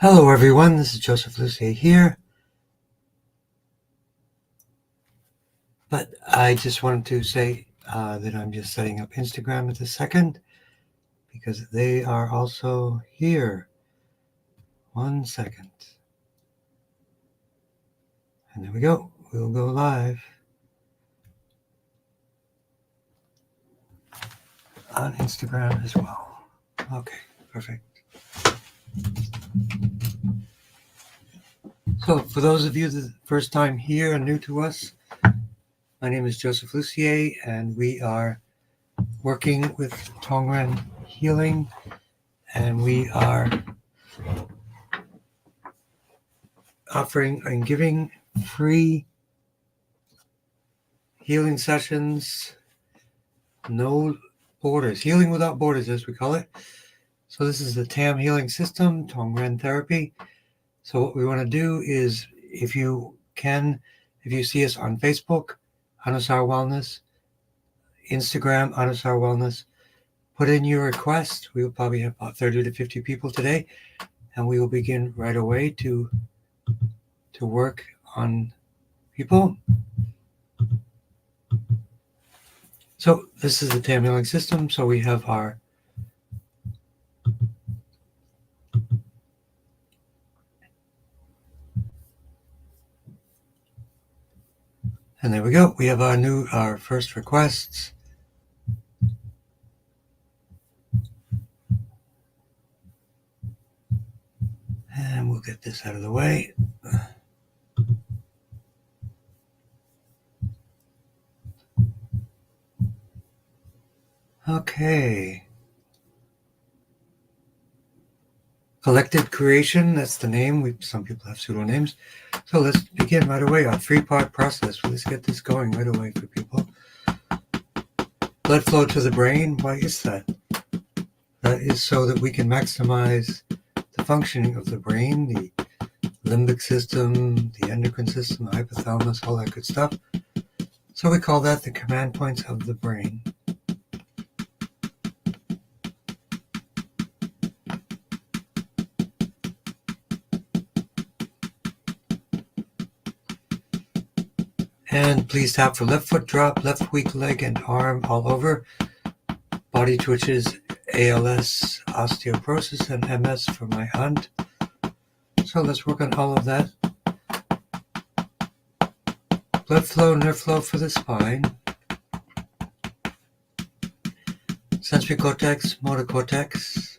Hello everyone, this is Joseph Lucier here. But I just wanted to say that I'm just setting up Instagram at this second because they are also here. 1 second. And there we go. We'll go live on Instagram as well. Okay, perfect. So for those of you the first time here and new to us, my name is Joseph Lucier and we are working with Tongren Healing, and we are offering and giving free healing sessions, no borders, healing without borders as we call it. So this is the TAM healing system, Tongren therapy. So what we want to do is, if you see us on Facebook, Anusar Wellness, Instagram, Anusar Wellness, put in your request. We will probably have about 30 to 50 people today, and we will begin right away to work on people. So this is the TAM healing system. So we have our and there we go. We have our first requests. And we'll get this out of the way. Okay. Collected Creation, that's the name. Some people have pseudonyms. So let's begin right away. Our 3-part process. Let's get this going right away for people. Blood flow to the brain. Why is that? That is so that we can maximize the functioning of the brain, the limbic system, the endocrine system, the hypothalamus, all that good stuff. So we call that the command points of the brain. And please tap for left foot drop, left weak leg and arm all over. Body twitches, ALS, osteoporosis, and MS for my aunt. So let's work on all of that. Blood flow, nerve flow for the spine. Sensory cortex, motor cortex.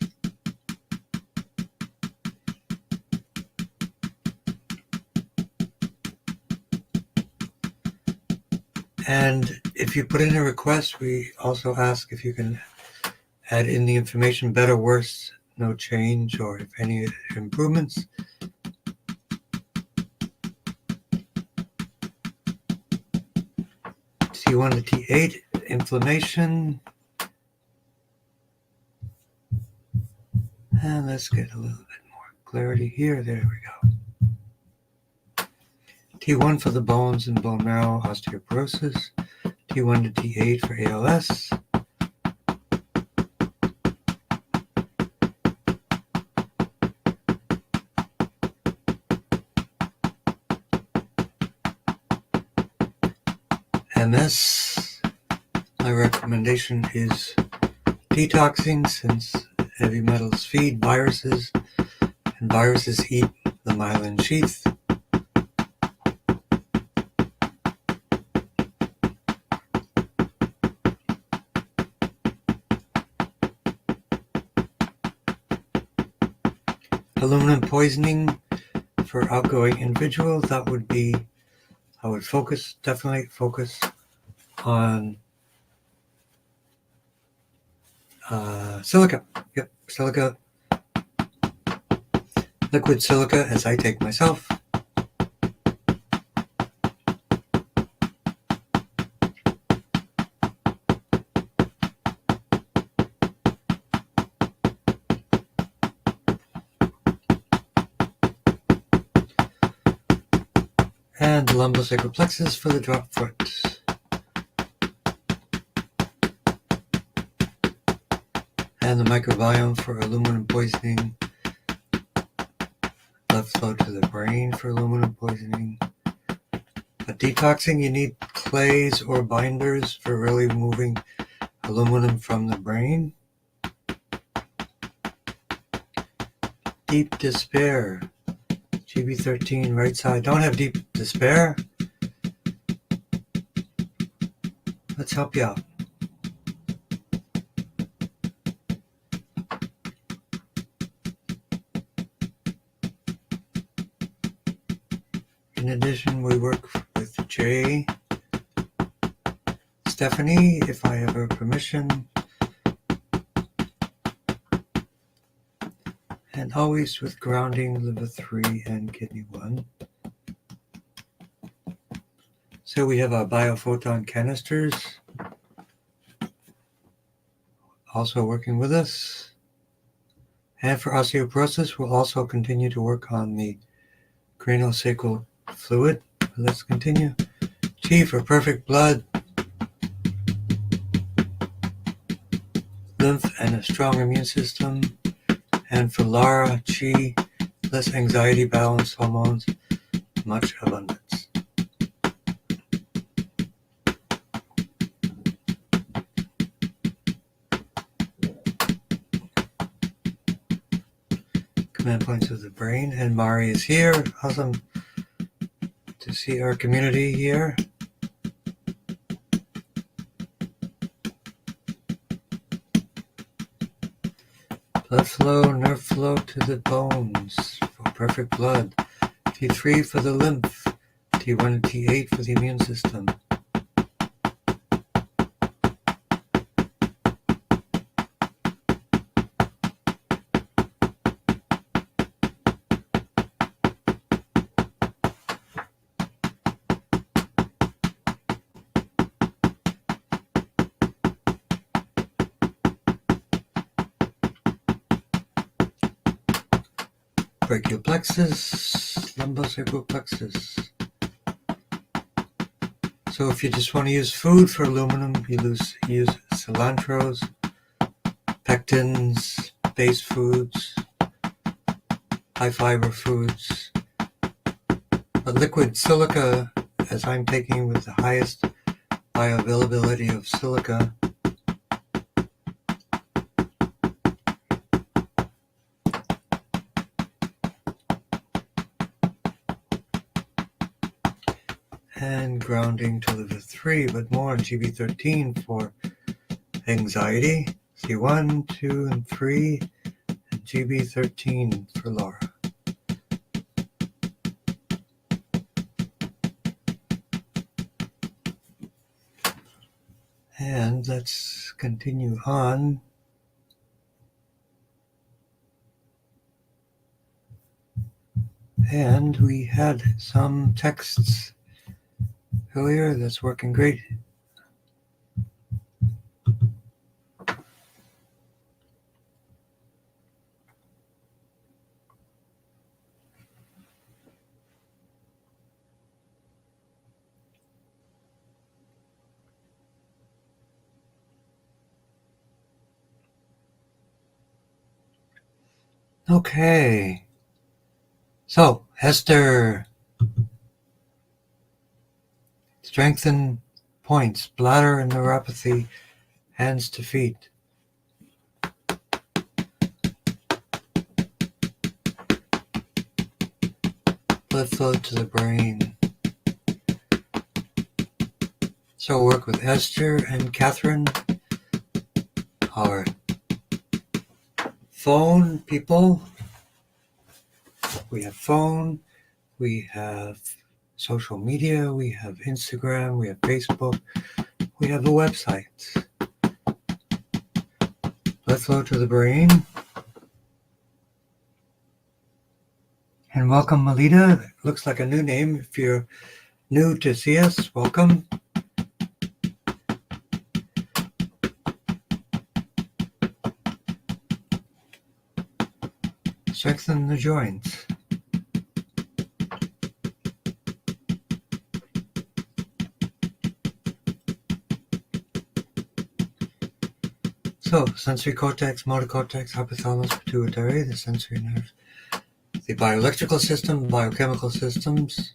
And if you put in a request, we also ask if you can add in the information better, worse, no change, or if any improvements. T1 to T8, inflammation. And let's get a little bit more clarity here. There we go. T1 for the bones and bone marrow, osteoporosis. T1 to T8 for ALS. MS. My recommendation is detoxing, since heavy metals feed viruses, and viruses eat the myelin sheath. Aluminum poisoning for outgoing individuals, that would be, I would definitely focus on silica. Yep, silica. Liquid silica, as I take myself. And the lumbosacral plexus for the drop foot. And the microbiome for aluminum poisoning. Blood flow to the brain for aluminum poisoning. But detoxing, you need clays or binders for really moving aluminum from the brain. Deep despair. GB13, right side. Don't have deep despair. Let's help you out. In addition, we work with Jay, Stephanie, if I have her permission, and always with grounding, liver 3 and kidney 1. So we have our biophoton canisters also working with us. And for osteoporosis, we'll also continue to work on the craniosacral fluid. Let's continue. G for perfect blood, lymph, and a strong immune system. And for Lara, Chi, less anxiety, balance, hormones, much abundance. Command points of the brain. And Mari is here. Awesome to see our community here. Blood flow, nerve flow to the bones for perfect blood. T3 for the lymph. T1 and T8 for the immune system. Brachial plexus, lumbosacral plexus. So if you just want to use food for aluminum, you use cilantros, pectins, base foods, high fiber foods. But liquid silica, as I'm taking with the highest bioavailability of silica, and grounding to liver 3, but more on GB13 for anxiety, C1, 2, and 3, and GB13 for Laura. And let's continue on. And we had some texts earlier. That's working great. Okay. So, Esther. Strengthen points, bladder and neuropathy, hands to feet. Blood flow to the brain. So work with Esther and Catherine, our phone people. We have phone, we have social media, we have Instagram, we have Facebook, we have a website. Blood flow to the brain. And welcome, Melita. Looks like a new name. If you're new to see us, welcome. Strengthen the joints. So, sensory cortex, motor cortex, hypothalamus, pituitary, the sensory nerves, the bioelectrical system, biochemical systems.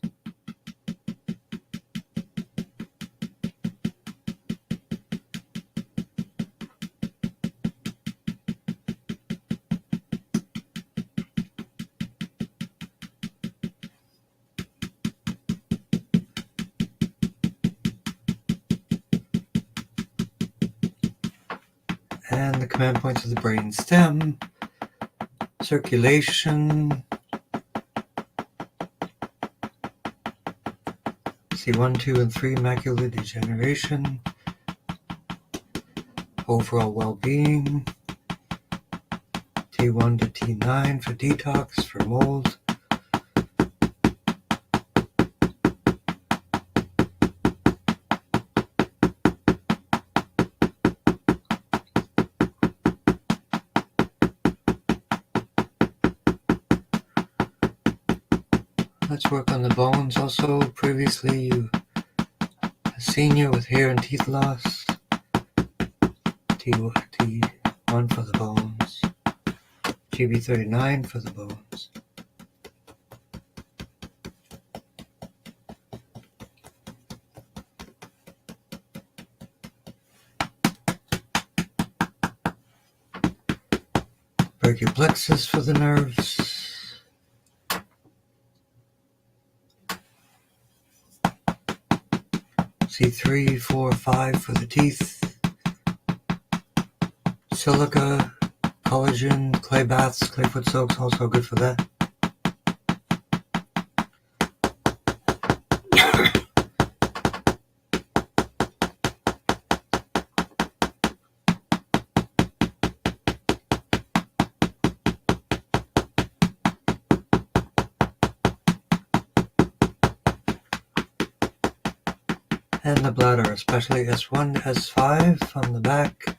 And the command points of the brain stem, circulation, C1, 2, and 3, macular degeneration, overall well-being, T1 to T9 for detox, for mold, let's work on the bones also. Previously, you have seen you with hair and teeth loss. T1 for the bones. GB39 for the bones. Brachial plexus for the nerves. C3, 4, 5 for the teeth. Silica, collagen, clay baths, clay foot soaks, also good for that. And the bladder, especially S1, S5 on the back,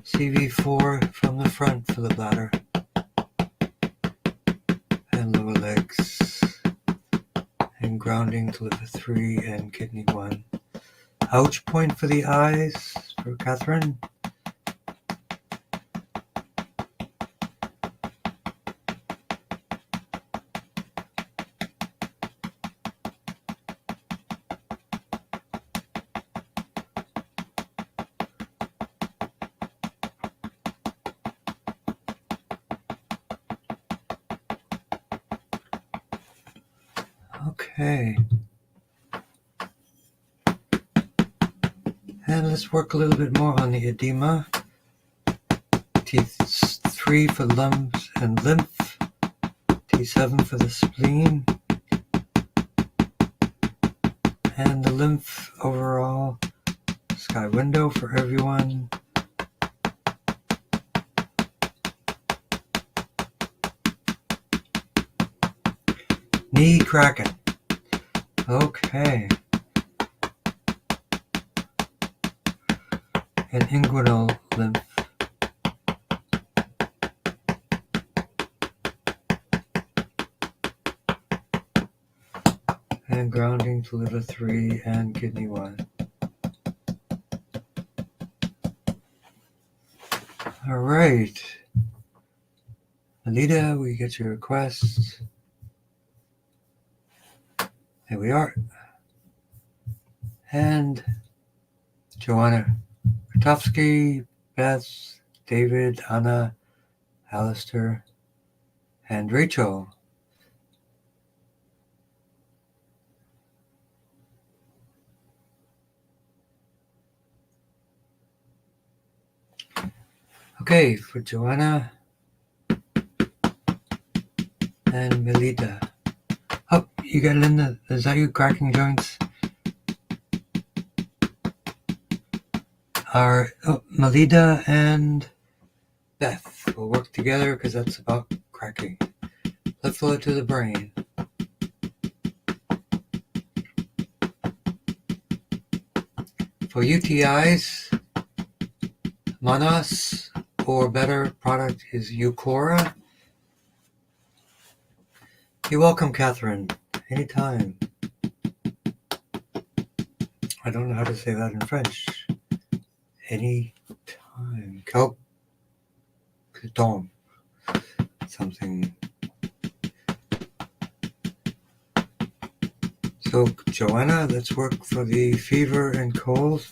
CV4 from the front for the bladder, and lower legs, and grounding to liver 3 and kidney 1. Ouch point for the eyes for Catherine. Okay. And let's work a little bit more on the edema. T3 for lungs and lymph. T7 for the spleen. And the lymph overall. Sky window for everyone. Knee cracking. Okay. And inguinal lymph. And grounding to liver 3 and kidney 1. All right. Anita, we get your request. There we are. And Joanna Kotowski, Beth, David, Anna, Alistair, and Rachel. Okay, for Joanna and Melita. Oh, you got Linda. Is that you cracking joints? Melita and Beth will work together because that's about cracking. Blood flow to the brain. For UTIs, Manas, or better product is Eucora. You're welcome, Catherine. Anytime. I don't know how to say that in French. Anytime. Tong. Something So Joanna, let's work for the fever and cold.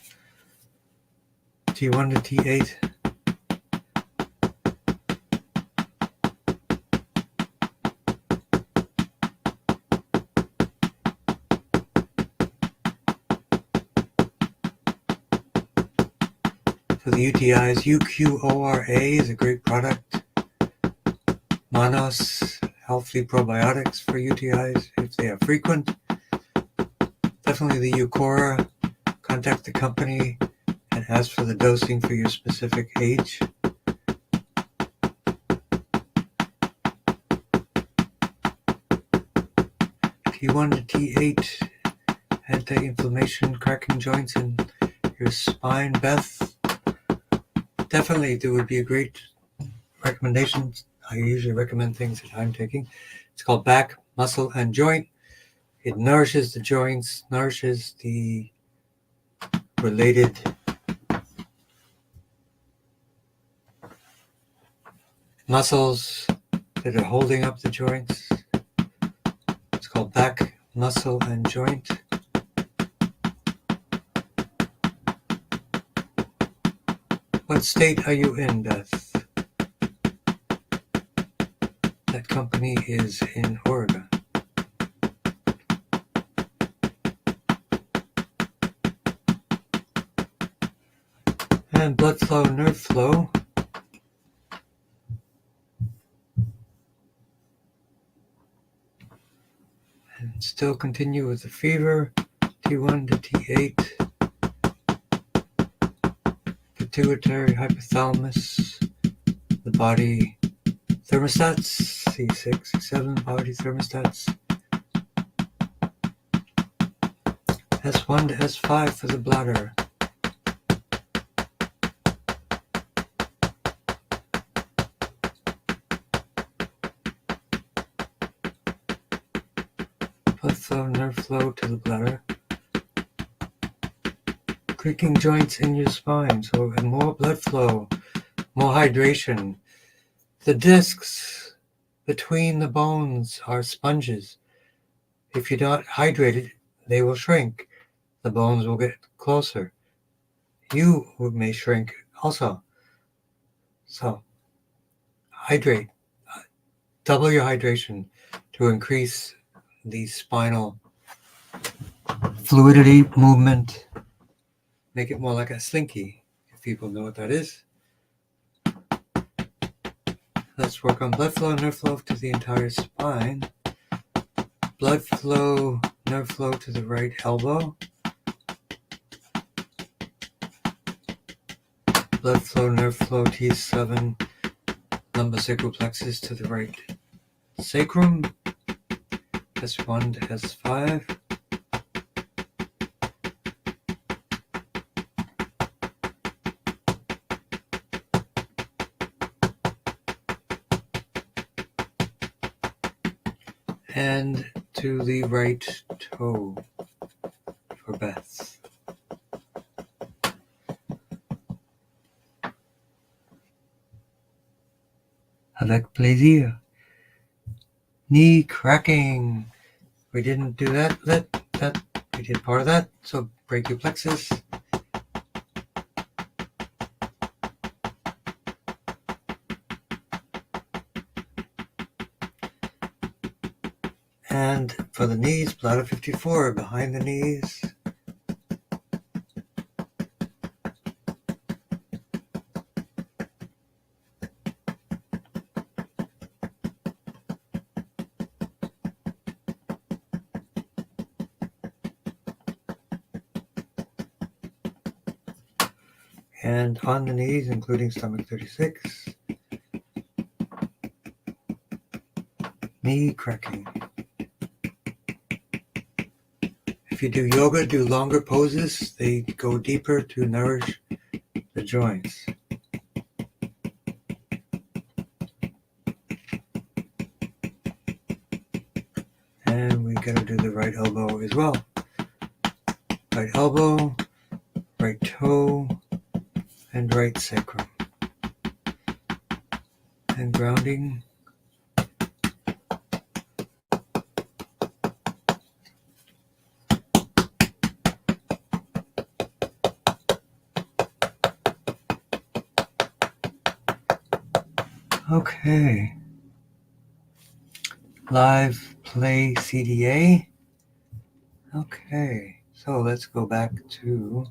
T1 to T8. For the UTIs, UQORA is a great product. Manos, healthy probiotics for UTIs if they are frequent. Definitely the Eucora. Contact the company and ask for the dosing for your specific age. T1 to T8, anti-inflammation, cracking joints in your spine. Beth, definitely there would be a great recommendation. I usually recommend things that I'm taking. It's called Back, Muscle, and Joint. It nourishes the joints, nourishes the related muscles that are holding up the joints. It's called Back, Muscle, and Joint. What state are you in, Beth? That company is in Oregon. And blood flow, nerve flow. And still continue with the fever. T1 to T8. Pituitary, hypothalamus. The body thermostats. C6, C7, body thermostats. S1 to S5 for the bladder. Blood flow, nerve flow to the bladder. Creaking joints in your spine, so more blood flow, more hydration. The discs between the bones are sponges. If you're not hydrated, they will shrink. The bones will get closer. You may shrink also. So, hydrate. Double your hydration to increase the spinal fluidity, movement. Make it more like a slinky, if people know what that is. Let's work on blood flow, nerve flow to the entire spine. Blood flow, nerve flow to the right elbow. Blood flow, nerve flow, T7, lumbosacral plexus to the right sacrum. S1 to S5. And to the right toe for Beth. Avec plaisir. Knee cracking. We didn't do that. We did part of that. So brachial plexus. And for the knees, bladder 54 behind the knees. And on the knees, including stomach 36. Knee cracking. If you do yoga, do longer poses. They go deeper to nourish the joints. And we gotta do the right elbow as well. Right elbow, right toe, and right sacrum. And grounding. Okay. Live play CDA. Okay. So let's go back to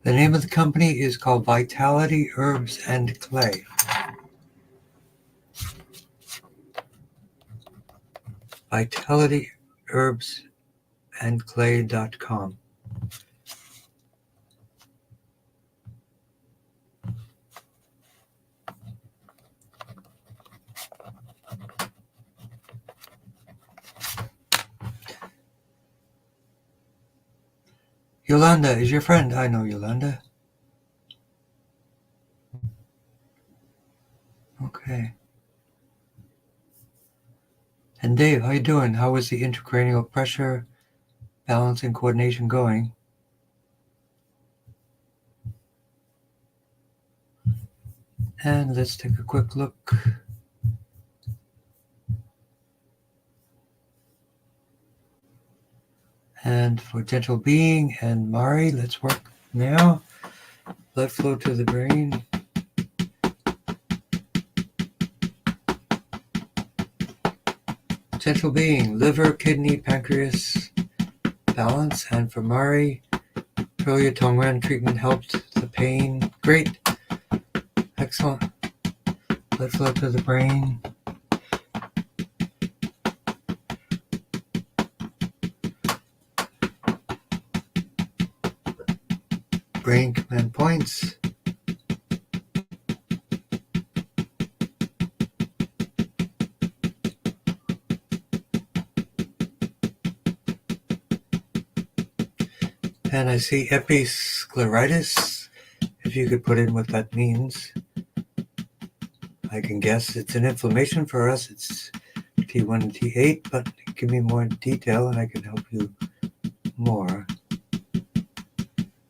the name of the company is called Vitality Herbs and Clay. VitalityHerbsAndClay.com. Yolanda is your friend. I know Yolanda. Okay. And Dave, how you doing? How is the intracranial pressure, balance, and coordination going? And let's take a quick look. And for gentle being and Mari, let's work now. Blood flow to the brain. Gentle being, liver, kidney, pancreas, balance. And for Mari, earlier Tongren treatment helped the pain. Great. Excellent. Blood flow to the brain. Brain command points. And I see episcleritis. If you could put in what that means, I can guess it's an inflammation. For us, it's T1 and T8, but give me more detail and I can help you more.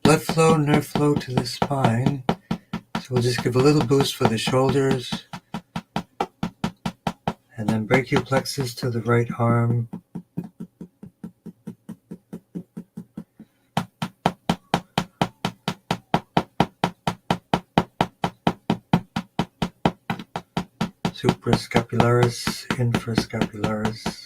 Blood flow, nerve flow to the spine. So we'll just give a little boost for the shoulders. And then brachial plexus to the right arm. Suprascapularis, infrascapularis.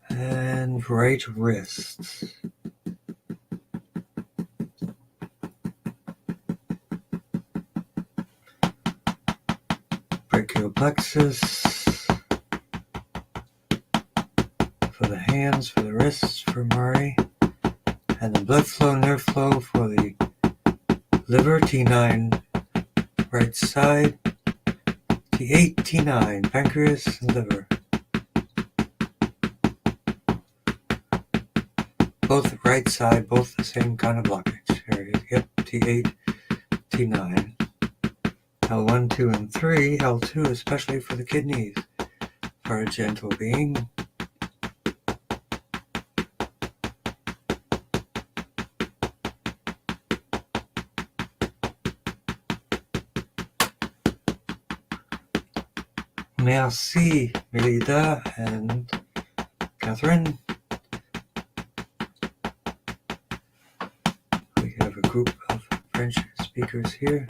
And right wrist. Brachial plexus. For the hands, for the wrists, for Mari. And the blood flow, nerve flow for the liver, T9 right side, T8, T9, pancreas, and liver. Both right side, both the same kind of blockage areas. Yep, T8, T9. L1, 2, and 3, L2 especially for the kidneys, for a gentle being. Merci, Melida and Catherine. We have a group of French speakers here.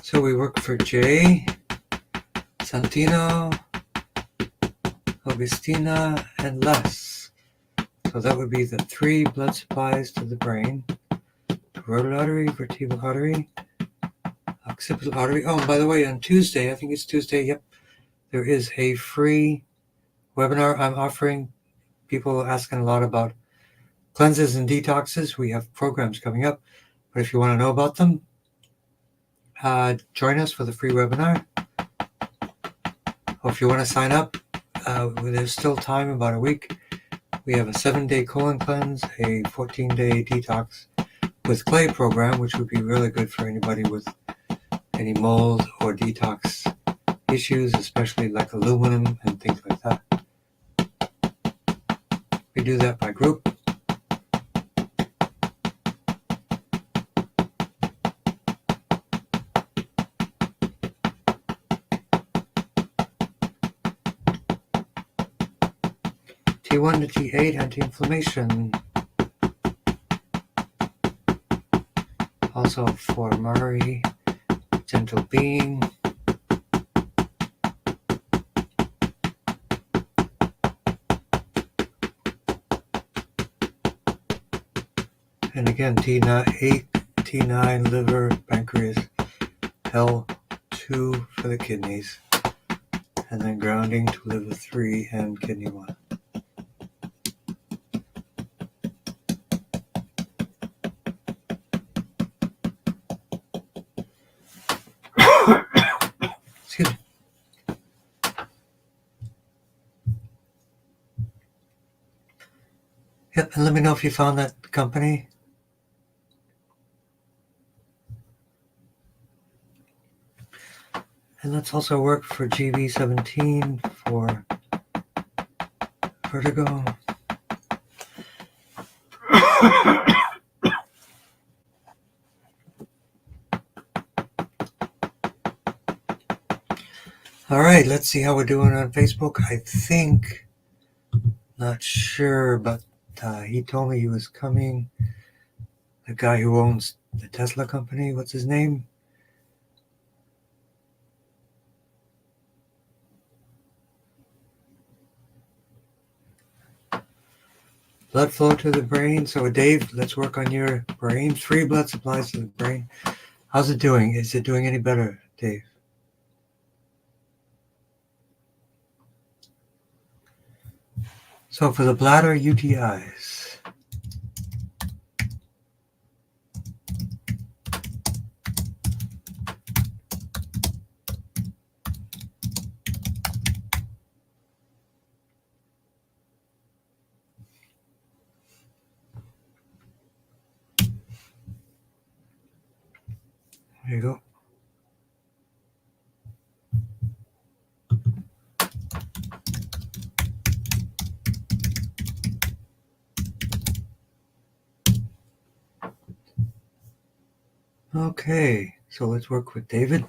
So we work for Jay, Santino, Augustina, and Les. So that would be the 3 blood supplies to the brain. Carotid artery, vertebral artery, occipital artery. Oh, and by the way, on Tuesday, I think it's Tuesday, yep, there is a free webinar I'm offering. People are asking a lot about cleanses and detoxes. We have programs coming up, but if you want to know about them, join us for the free webinar. Or if you want to sign up, there's still time, about a week. We have a 7-day colon cleanse, a 14-day detox with clay program, which would be really good for anybody with any mold or detox issues, especially like aluminum and things like that. We do that by group. T1 to T8, anti-inflammation. Also for Murray, gentle being. And again, T8, T9, liver, pancreas, L2 for the kidneys. And then grounding to liver 3 and kidney 1. Excuse me. Yep, and let me know if you found that company. And let's also work for GV17 for vertigo. All right, let's see how we're doing on Facebook. I think, not sure, but he told me he was coming. The guy who owns the Tesla company, what's his name? Blood flow to the brain. So Dave, let's work on your brain. 3 blood supplies to the brain. How's it doing? Is it doing any better, Dave? So for the bladder UTIs. There you go. Okay, so let's work with David.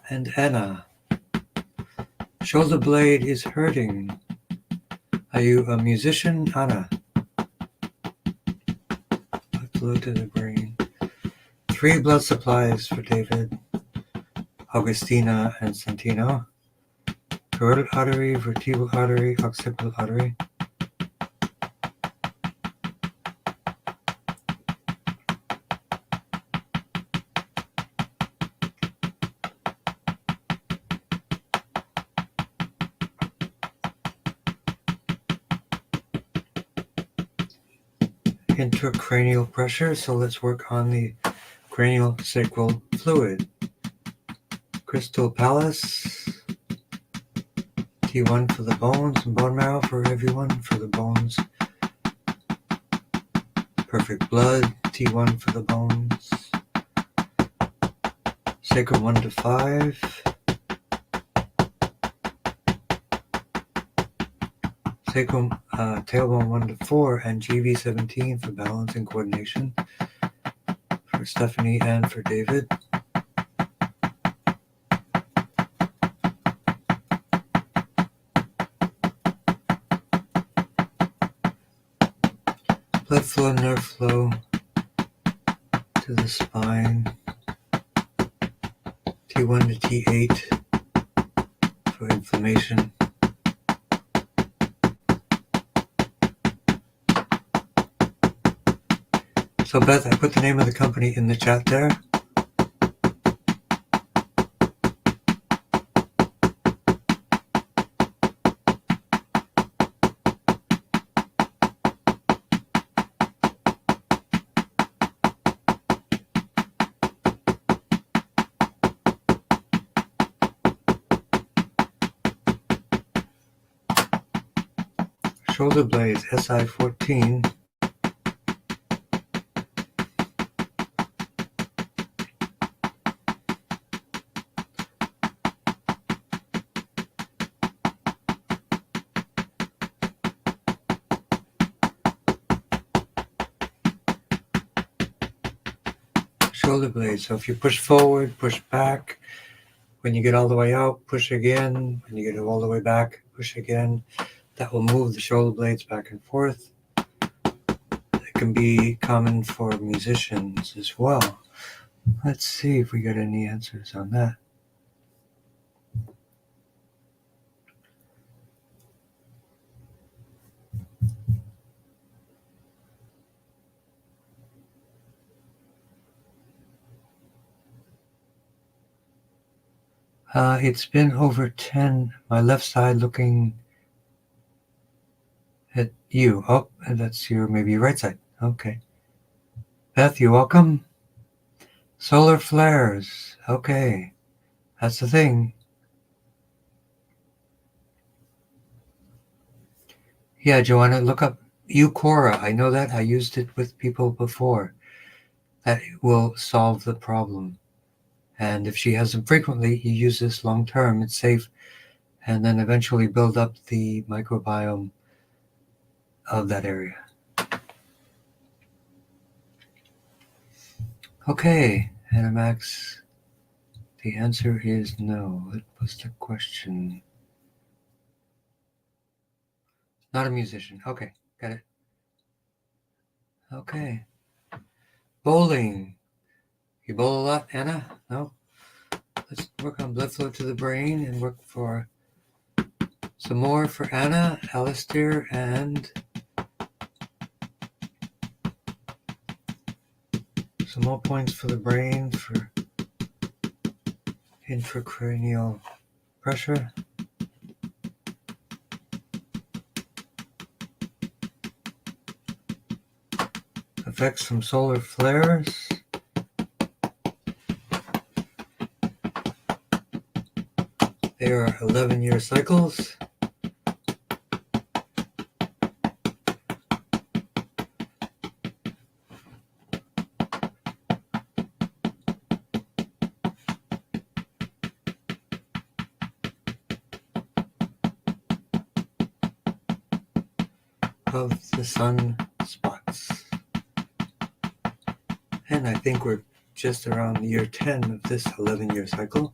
And Anna. Shoulder blade is hurting. Are you a musician, Anna? Blood flow to the brain. 3 blood supplies for David, Augustina, and Santino. Carotid artery, vertebral artery, occipital artery. Intracranial pressure, so let's work on the cranial sacral fluid. Crystal Palace, T1 for the bones and bone marrow for everyone, for the bones. Perfect blood, T1 for the bones. Sacrum 1 to 5. Sacrum tailbone 1 to 4, and GV17 for balance and coordination for Stephanie and for David. Blood flow, nerve flow to the spine. T1 to T8 for inflammation. So Beth, I put the name of the company in the chat there. Shoulder blades, SI14. Shoulder blades. So if you push forward, push back, When you get all the way out, push again. When you get all the way back, push again. That will move the shoulder blades back and forth. It can be common for musicians as well. Let's see if we get any answers on that. It's been over 10. My left side looking at you. Oh, and that's maybe your right side. Okay. Beth, you're welcome. Solar flares. Okay. That's the thing. Yeah, Joanna, look up Eucora. I know that. I used it with people before. That will solve the problem. And if she has them frequently, you use this long term. It's safe. And then eventually build up the microbiome of that area. Okay, Anna Max, the answer is no. What was the question? Not a musician. Okay, got it. Okay. Bowling. You bowl a lot, Anna? No? Let's work on blood flow to the brain and work for some more for Anna, Alistair, and some more points for the brain for intracranial pressure. Effects from solar flares. They are 11-year cycles. Of the sun spots. And I think we're just around year 10 of this 11-year cycle.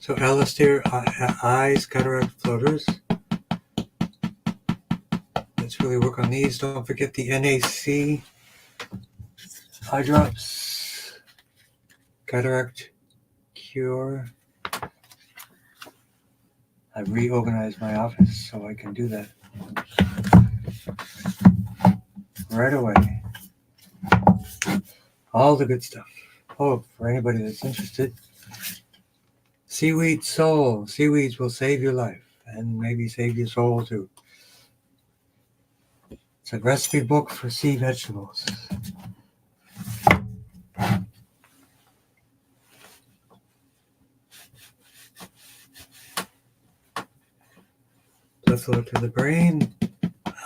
So Alistair, eyes, cataract floaters. Let's really work on these. Don't forget the NAC eye drops. Cataract cure. I reorganized my office so I can do that right away. All the good stuff. Oh, for anybody that's interested. Seaweed Soul. Seaweeds will save your life and maybe save your soul too. It's a recipe book for sea vegetables. Blood flow to the brain.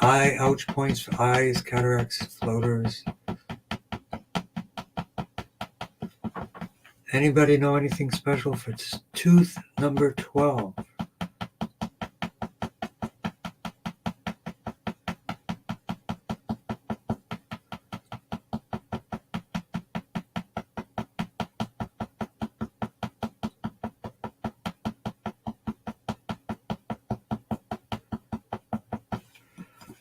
Eye ouch points for eyes, cataracts, floaters. Anybody know anything special for tooth number 12?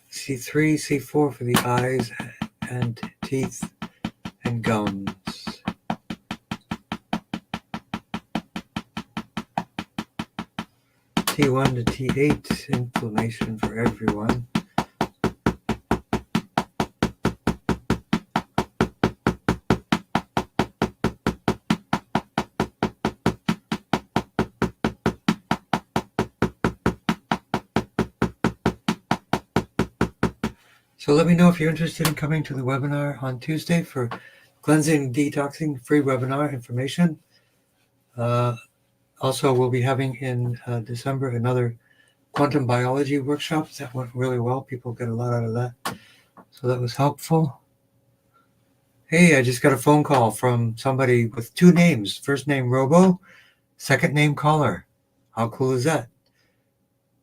C3, C4 for the eyes and teeth and gums. T1 to T8, inflammation for everyone. So let me know if you're interested in coming to the webinar on Tuesday for cleansing and detoxing, free webinar information. Also, we'll be having in December another quantum biology workshop. That went really well. People get a lot out of that. So that was helpful. Hey, I just got a phone call from somebody with two names. First name Robo, second name Caller. How cool is that?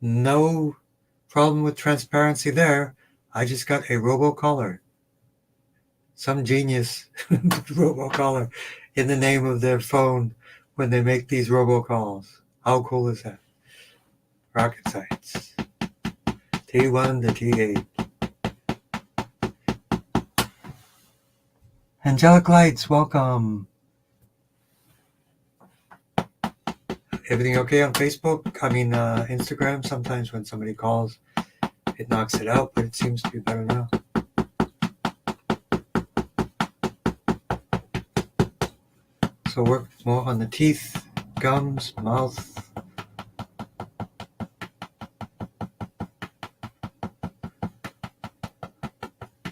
No problem with transparency there. I just got a robocaller. Some genius robocaller in the name of their phone when they make these robocalls. How cool is that? Rocket science. T1 to T8. Angelic Lights, welcome. Everything okay on Facebook? Instagram. Sometimes when somebody calls, it knocks it out, but it seems to be better now. So work more on the teeth, gums, mouth.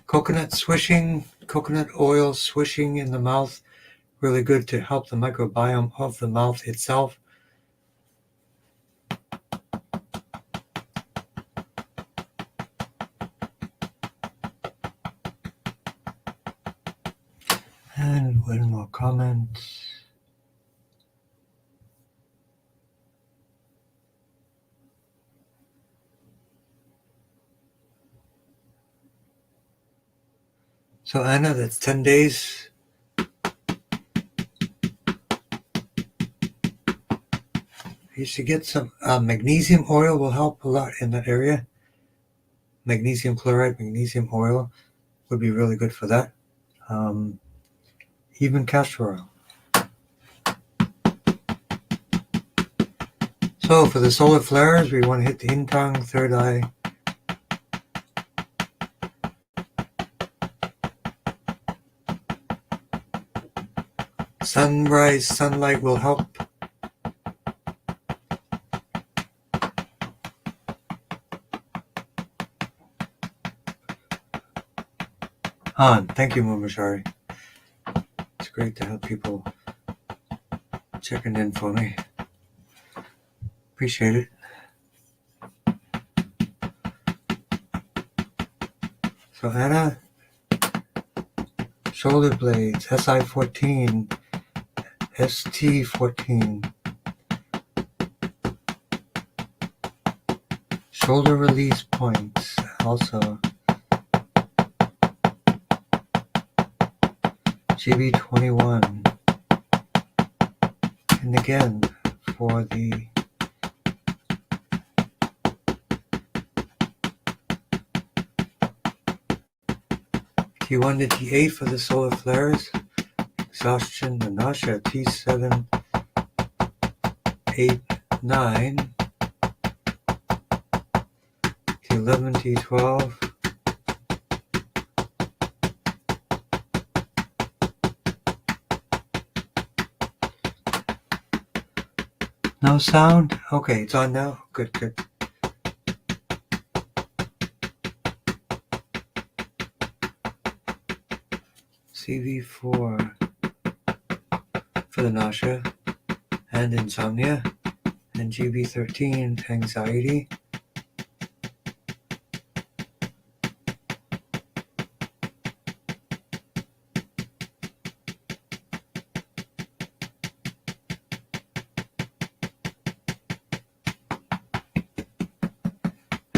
Coconut swishing, coconut oil swishing in the mouth. Really good to help the microbiome of the mouth itself. And one more comment. So Anna, that's 10 days. You should get some magnesium oil will help a lot in that area. Magnesium chloride, magnesium oil would be really good for that. Even castor oil. So for the solar flares, we want to hit the yin tong, third eye. Sunrise sunlight will help. Han, thank you, Mumashari. It's great to have people checking in for me. Appreciate it. So Anna, shoulder blades, SI14, ST14, shoulder release points, also GB21, and again for the T1 to T8 for the solar flares, exhaustion, the nausea, T7, 8, 9, T11, T12, no sound? Okay, it's on now. Good, good. CV4 for the nausea and insomnia, and GB13 anxiety.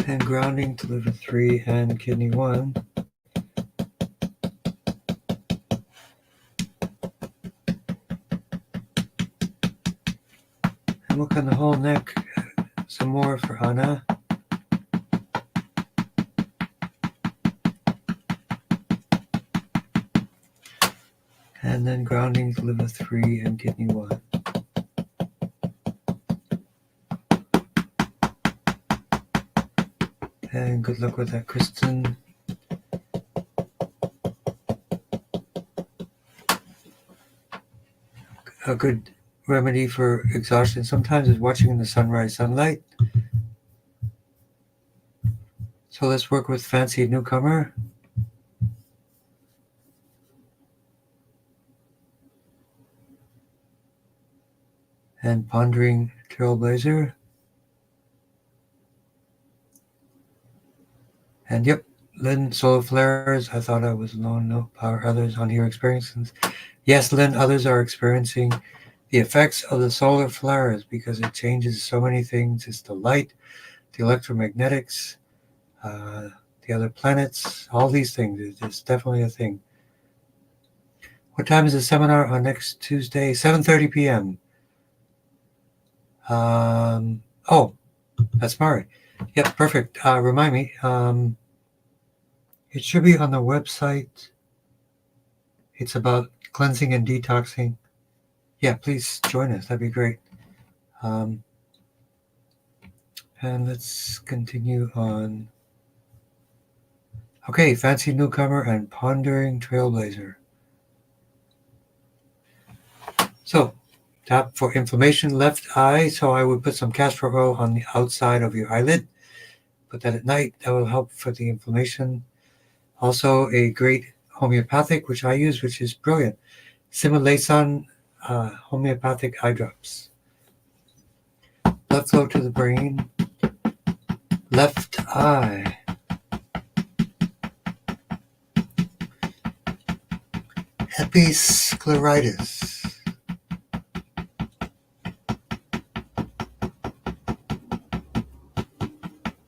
And grounding to liver 3 and kidney 1. And look on the whole neck, some more for Anna. And then grounding to liver 3 and kidney 1. And good luck with that, Kristen. A good remedy for exhaustion sometimes is watching the sunrise sunlight. So let's work with Fancy Newcomer. And Pondering Trailblazer. And yep, Lynn, solar flares. I thought I was alone. No, power others on here experiencing. Yes, Lynn, others are experiencing the effects of the solar flares because it changes so many things. It's the light, the electromagnetics, the other planets, all these things. It's definitely a thing. What time is the seminar on next Tuesday? 7:30 p.m. Oh, that's Mari. Yep, perfect. Remind me. It should be on the website. It's about cleansing and detoxing. Yeah, please join us. That'd be great. And let's continue on. Okay, fancy newcomer and pondering trailblazer. So, tap for inflammation, left eye. So I would put some castor oil on the outside of your eyelid. Put that at night. That will help for the inflammation. Also, a great homeopathic, which I use, which is brilliant. Simulasan homeopathic eye drops. Blood flow to the brain. Left eye. Episcleritis.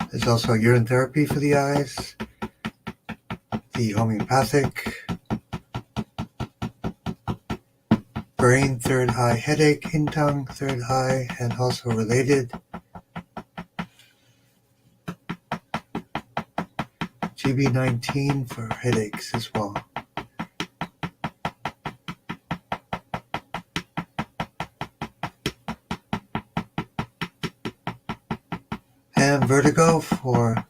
There's also urine therapy for the eyes. The homeopathic. Brain, third eye headache, in tongue, third eye, and also related. GB19 for headaches as well. And vertigo for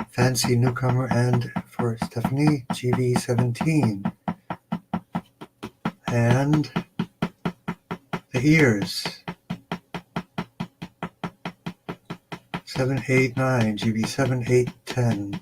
fancy newcomer and for Stephanie, GB17. And the ears, 7, 8, 9, GB 7, 8, 10.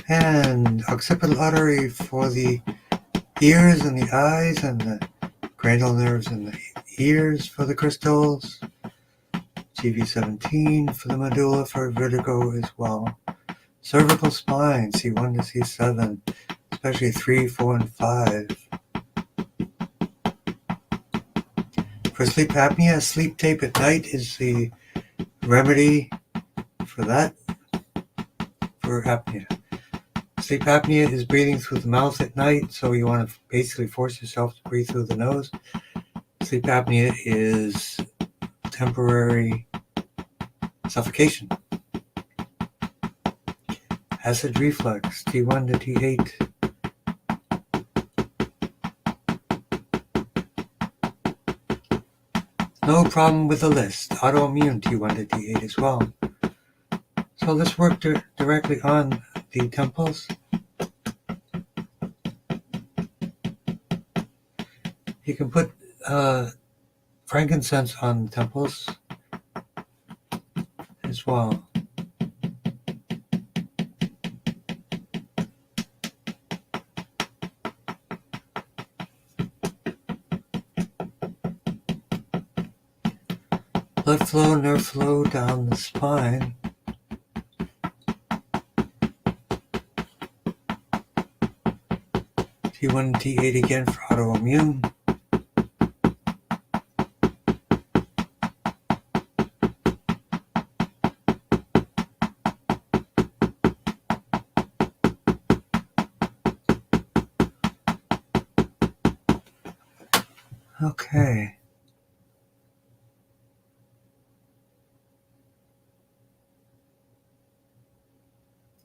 And occipital artery for the ears and the eyes, and the cranial nerves in the ears for the crystals. GB17 for the medulla for vertigo as well. Cervical spine, C1 to C7, especially 3, 4, and 5. For sleep apnea, sleep tape at night is the remedy for that, for apnea. Sleep apnea is breathing through the mouth at night, so you want to basically force yourself to breathe through the nose. Sleep apnea is temporary suffocation. Acid reflux, T1 to T8. No problem with the list. Autoimmune, T1 to T8 as well. So let's work directly on the temples. You can put frankincense on the temples as well. Blood flow, nerve flow down the spine. T1 and T8 again for autoimmune. Okay.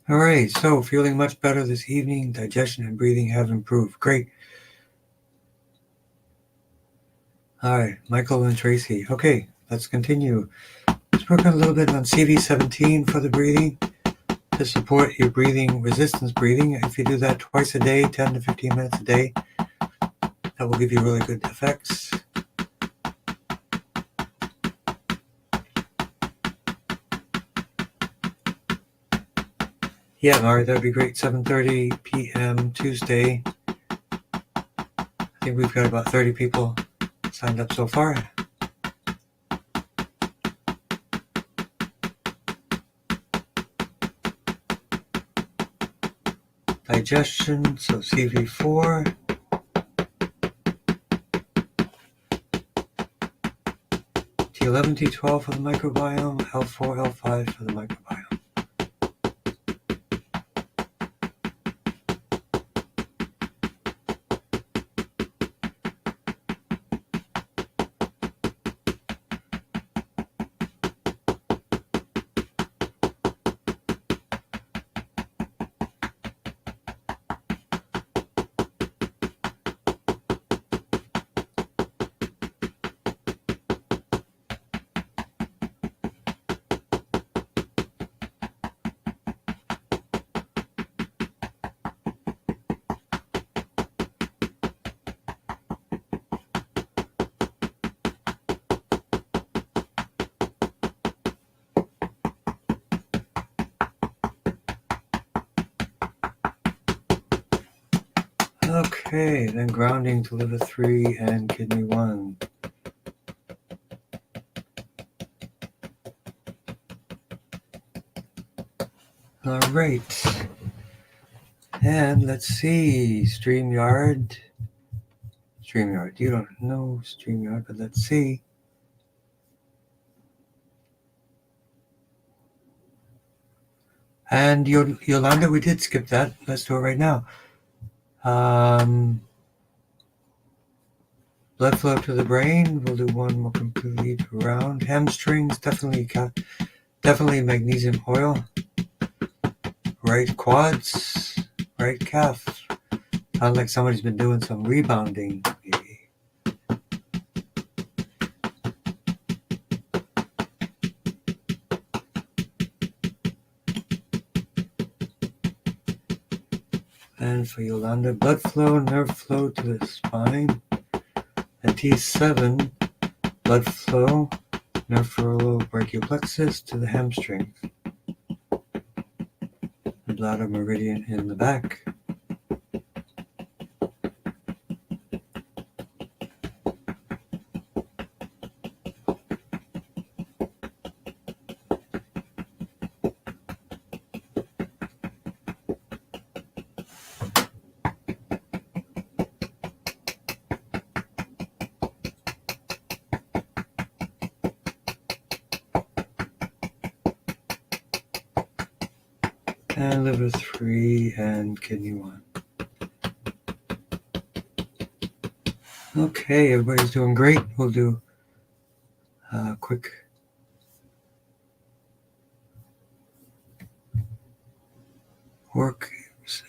All right, so feeling much better this evening. Digestion and breathing have improved. Great. All right, Michael and Tracy. Okay, let's continue. Let's work on a little bit on CV17 for the breathing to support your breathing, resistance breathing. If you do that twice a day, 10 to 15 minutes a day, that will give you really good effects. Yeah, Mari, that'd be great. 7:30 p.m. Tuesday. I think we've got about 30 people signed up so far. digestion, so CV4. T11, T12 for the microbiome, L4, L5 for the microbiome. Okay, then grounding to liver 3 and kidney 1. All right. And let's see, StreamYard. You don't know StreamYard, but let's see. And Yolanda, we did skip that. Let's do it right now. Blood flow to the brain. We'll do one more complete round. Hamstrings, definitely magnesium oil. Right quads, right calf. Sounds like somebody's been doing some rebounding. And for Yolanda, blood flow, nerve flow to the spine. And T7, blood flow, nerve flow, brachial plexus to the hamstrings. The bladder meridian in the back. And liver 3 and kidney 1. Okay, everybody's doing great. We'll do a quick work.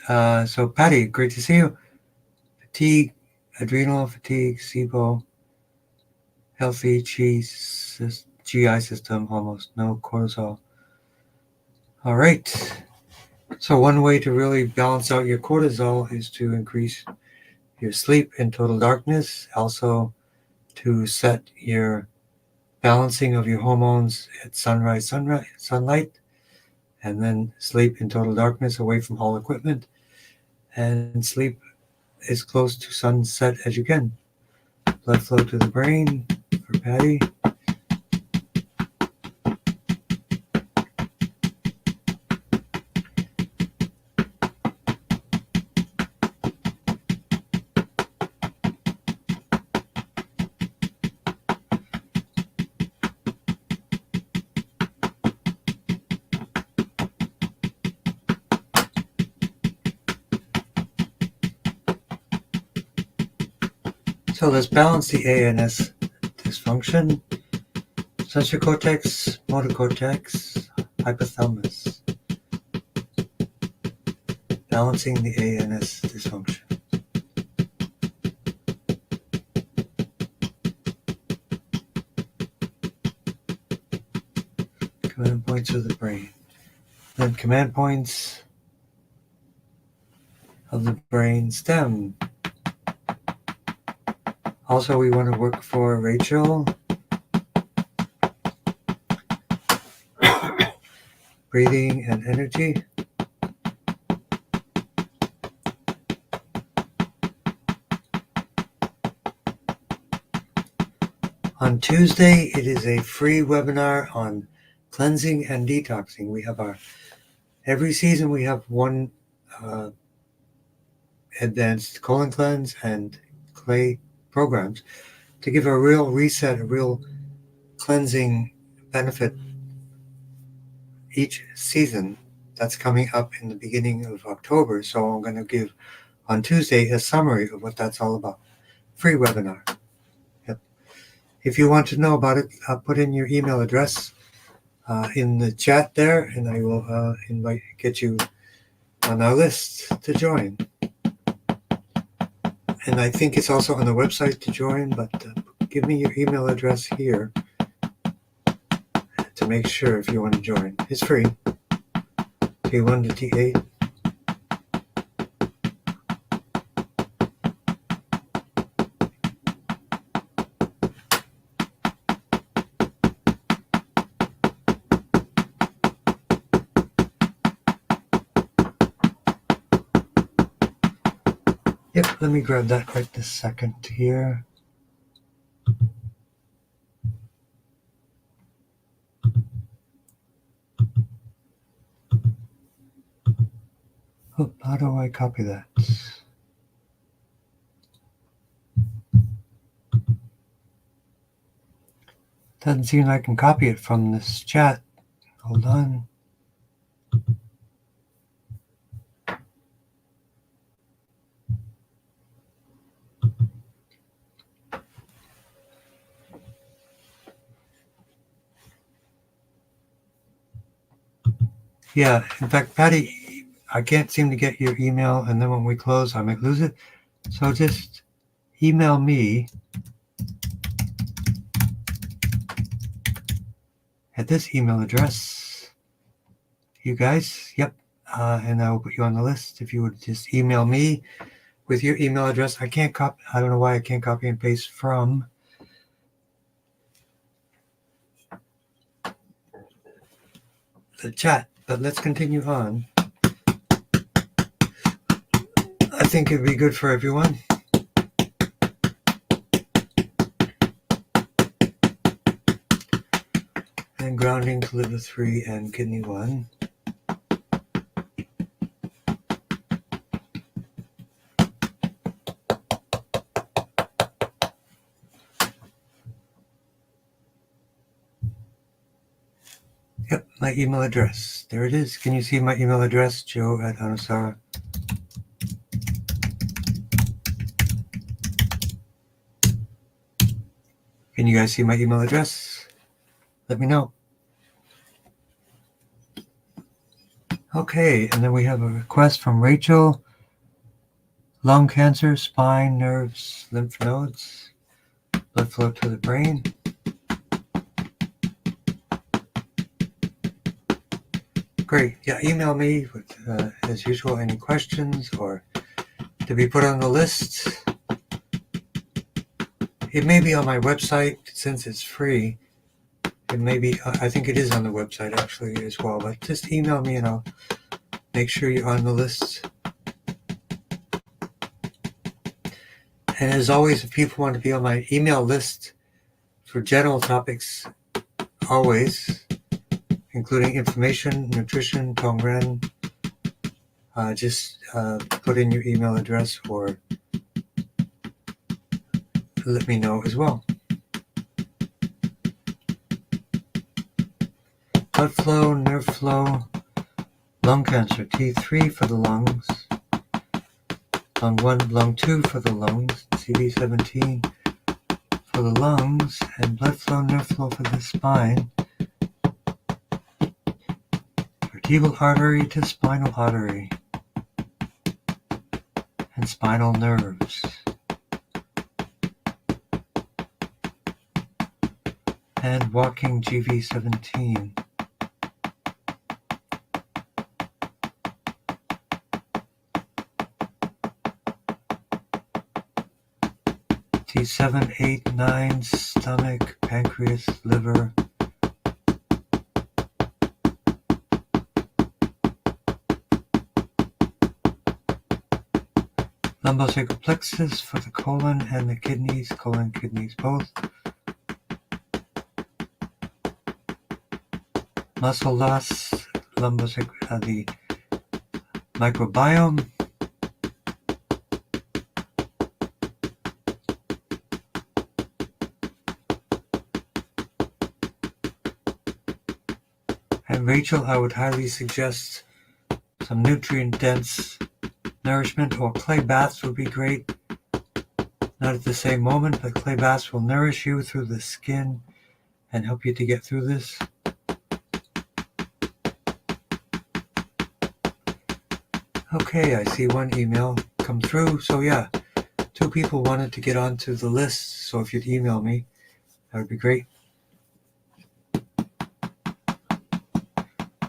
So Patty, great to see you. Fatigue, adrenal fatigue, SIBO, healthy GI system, almost no cortisol. All right. So one way to really balance out your cortisol is to increase your sleep in total darkness. Also to set your balancing of your hormones at sunlight, and then sleep in total darkness away from all equipment, and sleep as close to sunset as you can. Blood flow to the brain for Patty. So let's balance the ANS dysfunction. Sensory cortex, motor cortex, hypothalamus. Balancing the ANS dysfunction. Command points of the brain. Then command points of the brain stem. Also, we want to work for Rachel. Breathing and energy. On Tuesday, it is a free webinar on cleansing and detoxing. We have every season we have one advanced colon cleanse and clay programs to give a real reset, a real cleansing benefit each season. That's coming up in the beginning of October. So I'm going to give on Tuesday a summary of what that's all about. Free webinar. Yep. If you want to know about it, put in your email address in the chat there, and I will get you on our list to join. And I think it's also on the website to join, but give me your email address here to make sure if you want to join. It's free. T1 to T8. Yep, let me grab that right this second here. Oh, how do I copy that? Doesn't seem like I can copy it from this chat. Hold on. Yeah, in fact, Patty, I can't seem to get your email, and then when we close, I might lose it. So just email me at this email address. You guys, yep, and I will put you on the list. If you would just email me with your email address. I can't copy. I don't know why I can't copy and paste from the chat, but let's continue on. I think it'd be good for everyone. And grounding to liver 3 and kidney 1. Yep, my email address. There it is. Can you see my email address? Joe@Anusara. Can you guys see my email address? Let me know. Okay, and then we have a request from Rachel. Lung cancer, spine, nerves, lymph nodes, blood flow to the brain. Great. Yeah, email me with, as usual, any questions or to be put on the list. It may be on my website since it's free. It may be, I think it is on the website actually as well, but just email me and I'll make sure you're on the list. And as always, if people want to be on my email list for general topics, always, including information, nutrition, Tongren, just put in your email address or let me know as well. Blood flow, nerve flow, lung cancer, T3 for the lungs, lung 1, lung 2 for the lungs, CV17 for the lungs, and blood flow, nerve flow for the spine, vertebral artery to spinal artery, and spinal nerves. And walking GV17. T7, 8, 9, stomach, pancreas, liver. Lumbosacral plexus for the colon and the kidneys, colon, kidneys both. Muscle loss, lumbosacral, the microbiome, And Rachel, I would highly suggest some nutrient-dense nourishment, or clay baths would be great. Not at the same moment, but clay baths will nourish you through the skin and help you to get through this. Okay, I see one email come through. So yeah, 2 people wanted to get onto the list. So if you'd email me, that would be great.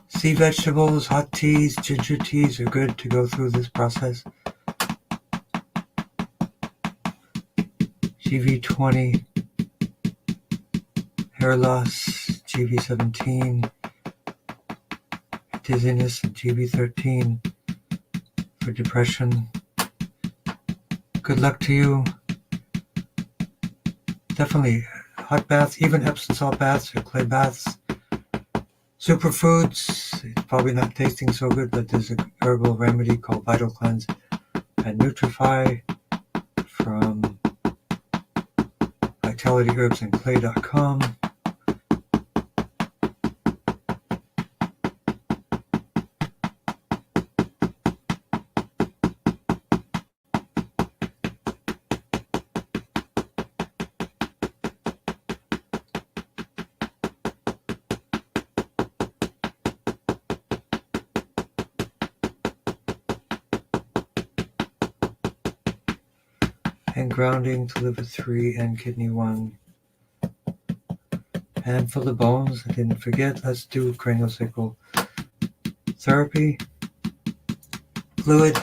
Sea vegetables, hot teas, ginger teas are good to go through this process. GV20, hair loss, GV17, dizziness, and GV13 for depression. Good luck to you. Definitely hot baths, even Epsom salt baths or clay baths. Superfoods, it's probably not tasting so good, but there's an herbal remedy called Vital Cleanse and Nutrify from vitalityherbsandclay.com. And grounding to liver 3 and kidney 1. And for the bones, I didn't forget, let's do craniosacral therapy. Fluid.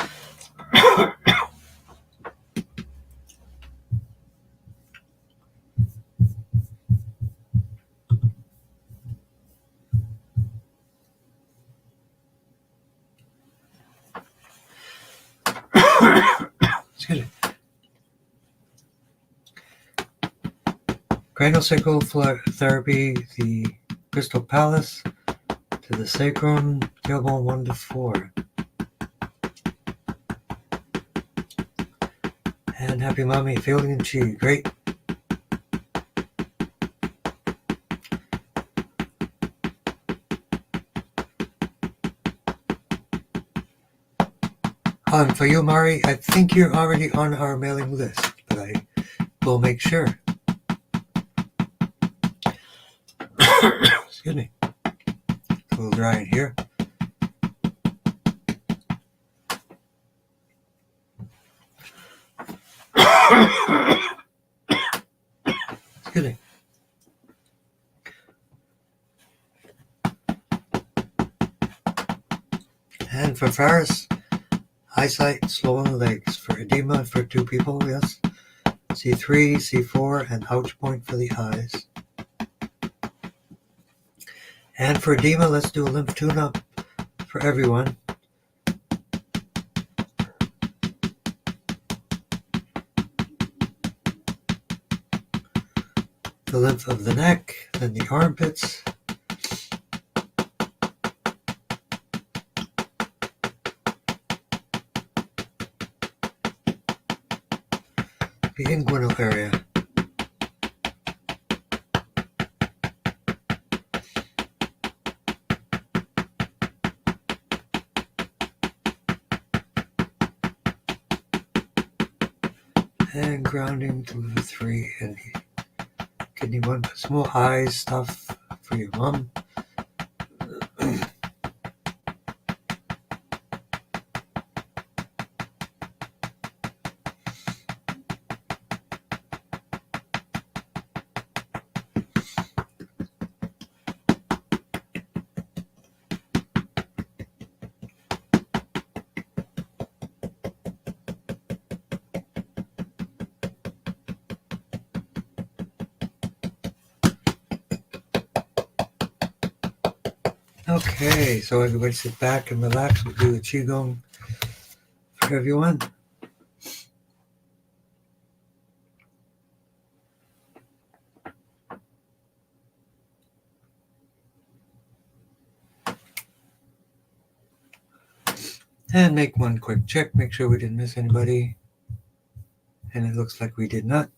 Excuse me. Craniosacral therapy, the Crystal Palace to the sacrum, tailbone 1 to 4. And happy mommy, feeling and chi, great. For you, Mari, I think you're already on our mailing list, but I will make sure. Excuse me. It's a little dry in here. Excuse me. And for Faris, eyesight, swollen legs. For edema, for 2 people, yes. C3, C4, and ouch point for the eyes. And for edema, let's do a lymph tune-up for everyone. The lymph of the neck, then the armpits. The inguinal area. And grounding to liver 3 and kidney 1. Some more eyes stuff for your mom. Okay, so everybody sit back and relax. We'll do a qigong for everyone. And make one quick check, make sure we didn't miss anybody. And it looks like we did not.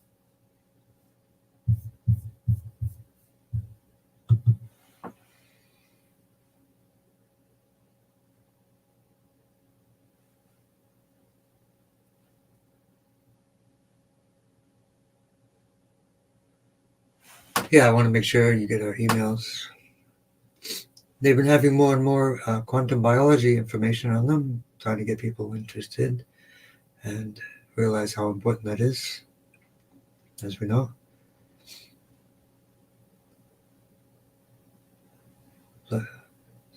Yeah, I want to make sure you get our emails. They've been having more and more quantum biology information on them, trying to get people interested and realize how important that is, as we know.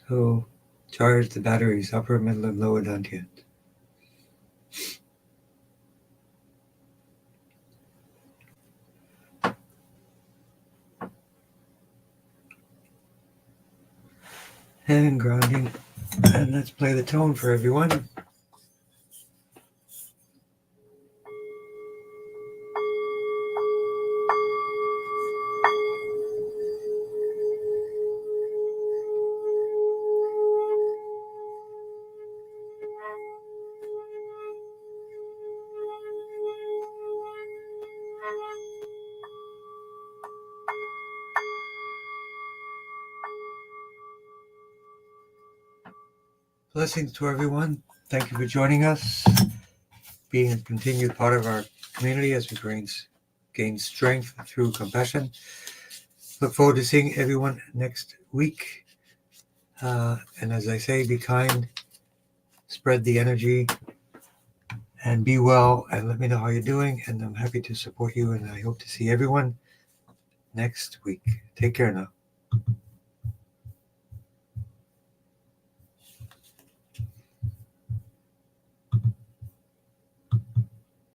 So charge the batteries, upper, middle, and lower dantian. And grounding. And let's play the tone for everyone. Blessings to everyone. Thank you for joining us, being a continued part of our community as we gain strength through compassion. Look forward to seeing everyone next week. And as I say, be kind, spread the energy, and be well. And let me know how you're doing. And I'm happy to support you. And I hope to see everyone next week. Take care now.